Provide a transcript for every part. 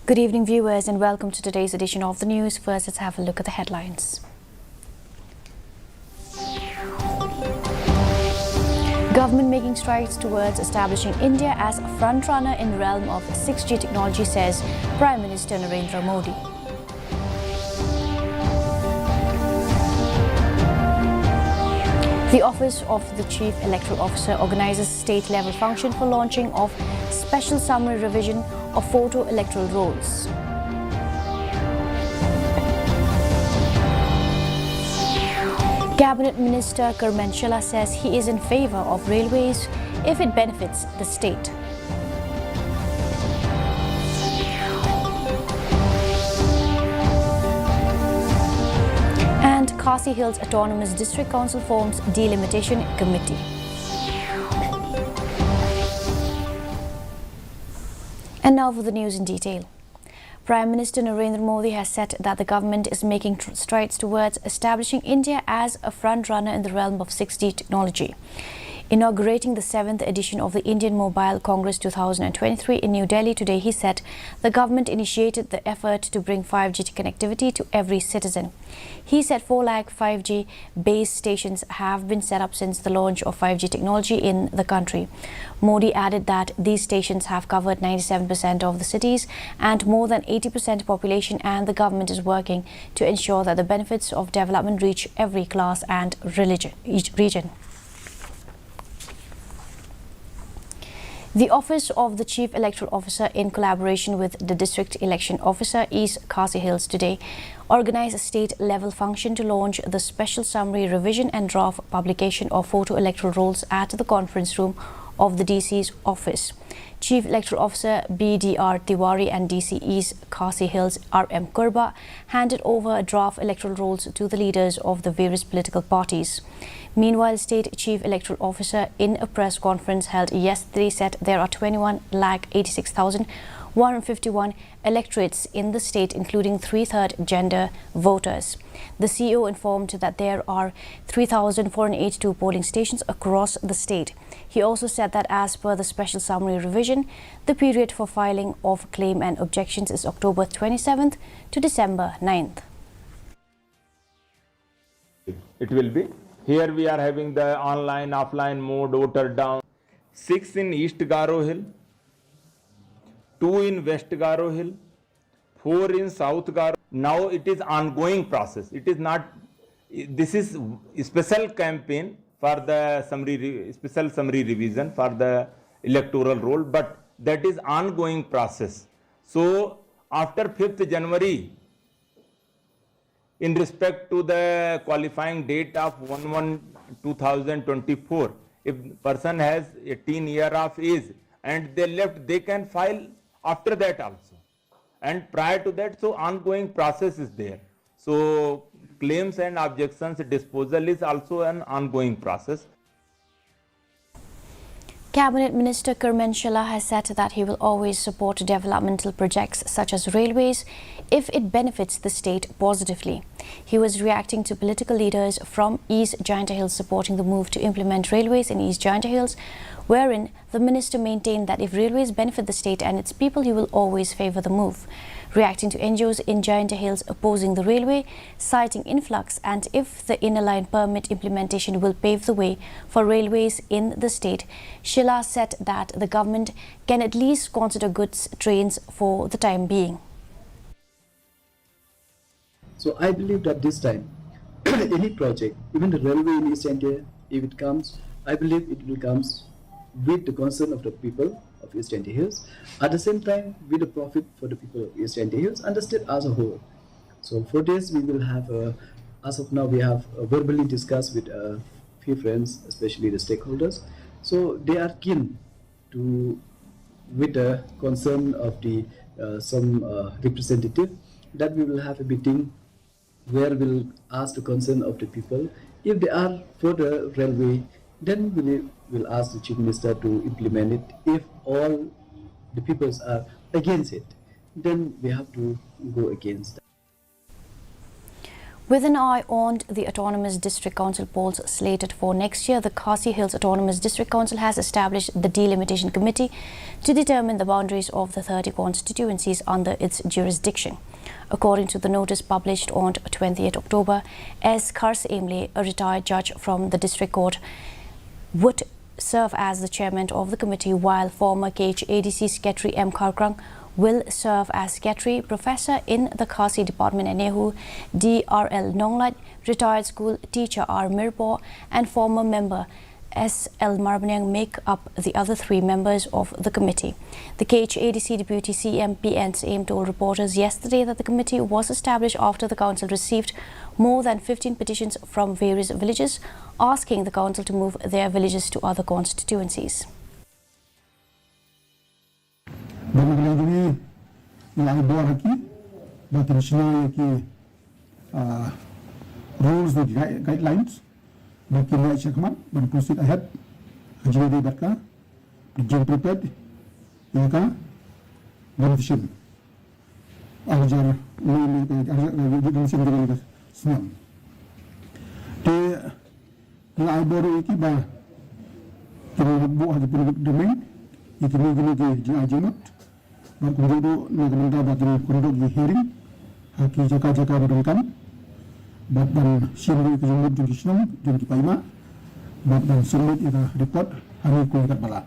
Good evening, viewers, and welcome to today's edition of the news. First, let's have a look at the headlines. Government making strides towards establishing India as a frontrunner in the realm of 6G technology, says Prime Minister Narendra Modi. The Office of the Chief Electoral Officer organizes state-level function for launching of special summary revision of photo electoral rolls. Cabinet Minister Kermanshala says he is in favour of railways if it benefits the state. And Khasi Hills Autonomous District Council forms Delimitation Committee. And now for the news in detail. Prime Minister Narendra Modi has said that the government is making strides towards establishing India as a front-runner in the realm of 6G technology. Inaugurating the 7th edition of the Indian Mobile Congress 2023 in New Delhi today, he said the government initiated the effort to bring 5G connectivity to every citizen. He said 4 lakh 5G base stations have been set up since the launch of 5G technology in the country. Modi added that these stations have covered 97% of the cities and more than 80% population, and the government is working to ensure that the benefits of development reach every class and region. The Office of the Chief Electoral Officer, in collaboration with the District Election Officer, East Khasi Hills today, organized a state-level function to launch the special summary revision and draft publication of photo electoral rolls at the conference room of the DC's office. Chief Electoral Officer BDR Tiwari and DC East Khasi Hills RM Kurba handed over draft electoral rolls to the leaders of the various political parties. Meanwhile, State Chief Electoral Officer, in a press conference held yesterday, said there are 21,86,151 electorates in the state, including 3/3 gender voters. The CEO informed that there are 3,482 polling stations across the state. He also said that as per the special summary revision, the period for filing of claim and objections is October 27th to December 9th. It will be. Here we are having the online, offline mode, watered down. 6 in East Garo Hill, 2 in West Garo Hill, 4 in South Garo. Now it is ongoing process. It is not, this is a special campaign for the special summary revision for the electoral roll, but that is ongoing process. So after 5th January, in respect to the qualifying date of 1/1/2024, if person has 18 years of age and they left, they can file after that also. And prior to that, so ongoing process is there. So claims and objections disposal is also an ongoing process. Cabinet Minister Kermanshala has said that he will always support developmental projects such as railways if it benefits the state positively. He was reacting to political leaders from East Jaintia Hills supporting the move to implement railways in East Jaintia Hills, wherein the minister maintained that if railways benefit the state and its people, he will always favour the move. Reacting to NGOs in Jaintia Hills opposing the railway, citing influx and if the inner line permit implementation will pave the way for railways in the state, Sheila said that the government can at least consider goods trains for the time being. So I believe that this time, any project, even the railway in East India, if it comes, I believe it will come with the concern of the people of East India Hills, at the same time with the profit for the people of East India Hills and the state as a whole. So for this we will have, as of now we have verbally discussed with a few friends, especially the stakeholders. So they are keen to, with the concern of the some representative, that we will have a meeting where we'll ask the concern of the people. If they are for the railway, then we will ask the Chief Minister to implement it. If all the peoples are against it, then we have to go against that. With an eye on the Autonomous District Council polls slated for next year, the Khasi Hills Autonomous District Council has established the Delimitation Committee to determine the boundaries of the 30 constituencies under its jurisdiction. According to the notice published on 28 October, S. Khars Emle, a retired judge from the District Court, would serve as the chairman of the committee, while former KHADC Secretary M. Kharkrang will serve as secretary. Professor in the Khasi Department at Nehu, D.R.L. Nonglat, retired school teacher R. Mirpo, and former member S. L. Marbanyang make up the other 3 members of the committee. The KHADC Deputy CM P.N. Same told reporters yesterday that the committee was established after the council received more than 15 petitions from various villages asking the council to move their villages to other constituencies. Rules and guidelines, but when proceed ahead, Hajjadi Barka, Jim prepared, Yaka, beneficial. Arjar, Snam. I borrow Ikiba, the public domain, it will be Jajamot. Kundo nagamanda batin kundo di hearing haki jaka berengkan dan simbol kejumlah judicial judi paima dan submit ira report hari kuikat bala.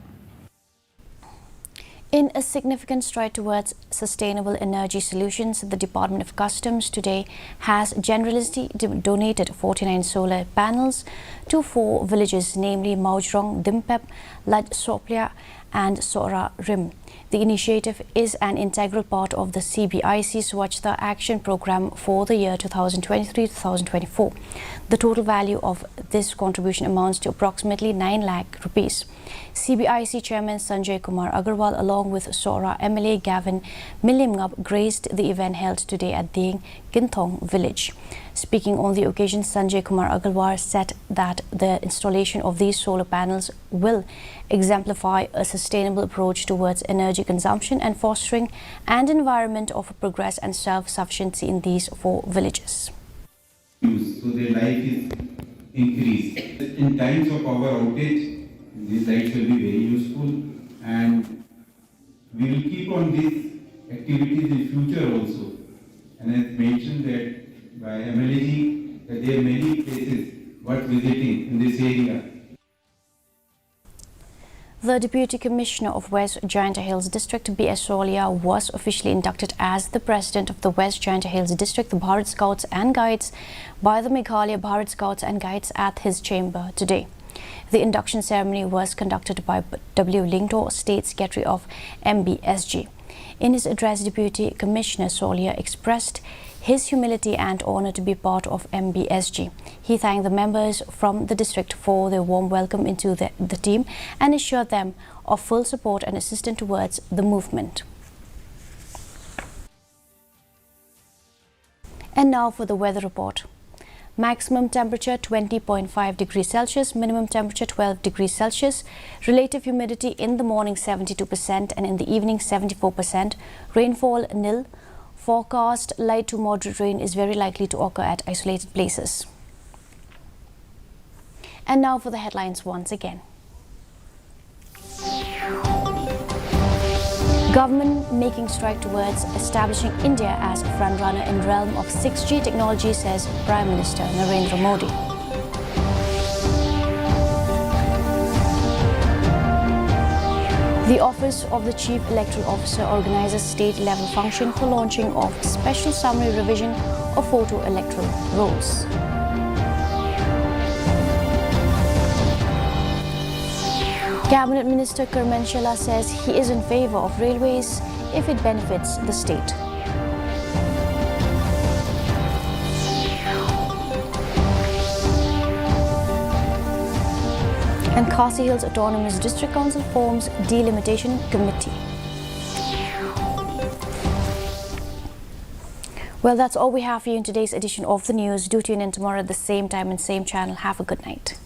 In a significant stride towards sustainable energy solutions, the Department of Customs today has generously donated 49 solar panels to 4 villages, namely Maujrong, Dimpep, Laj Soplia and Sora Rim. The initiative is an integral part of the CBIC Swachhta Action Program for the year 2023-2024. The total value of this contribution amounts to approximately 9 lakh rupees. CBIC Chairman Sanjay Kumar Agarwal along with Sora MLA Gavin Milimngap graced the event held today at Ding Kinthong village. Speaking on the occasion, Sanjay Kumar Agarwal said that the installation of these solar panels will exemplify a sustainable approach towards energy consumption and fostering an environment of progress and self-sufficiency in these 4 villages. So their life is increased. In times of power outage, these lights will be very useful, and we will keep on these activities in future also. And as mentioned that by MLAG, that there are many places worth visiting in this area. The Deputy Commissioner of West Jayanta Hills District, B.S. Solia, was officially inducted as the President of the West Jayanta Hills District, the Bharat Scouts and Guides, by the Meghalaya Bharat Scouts and Guides at his chamber today. The induction ceremony was conducted by W. Lingto, State Secretary of MBSG. In his address, Deputy Commissioner Solia expressed his humility and honor to be part of MBSG. He thanked the members from the district for their warm welcome into the team and assured them of full support and assistance towards the movement. And now for the weather report. Maximum temperature 20.5 degrees Celsius, minimum temperature 12 degrees Celsius, relative humidity in the morning 72% and in the evening 74%, rainfall nil. Forecast light to moderate rain is very likely to occur at isolated places. And now for the headlines once again. Government making stride towards establishing India as a frontrunner in realm of 6G technology, says Prime Minister Narendra Modi. The Office of the Chief Electoral Officer organizes state-level function for launching of special summary revision of photo electoral rolls. Cabinet Minister Karman Shella says he is in favor of railways if it benefits the state. And Khasi Hills Autonomous District Council forms Delimitation Committee. Well, that's all we have for you in today's edition of the news. Do tune in tomorrow at the same time and same channel. Have a good night.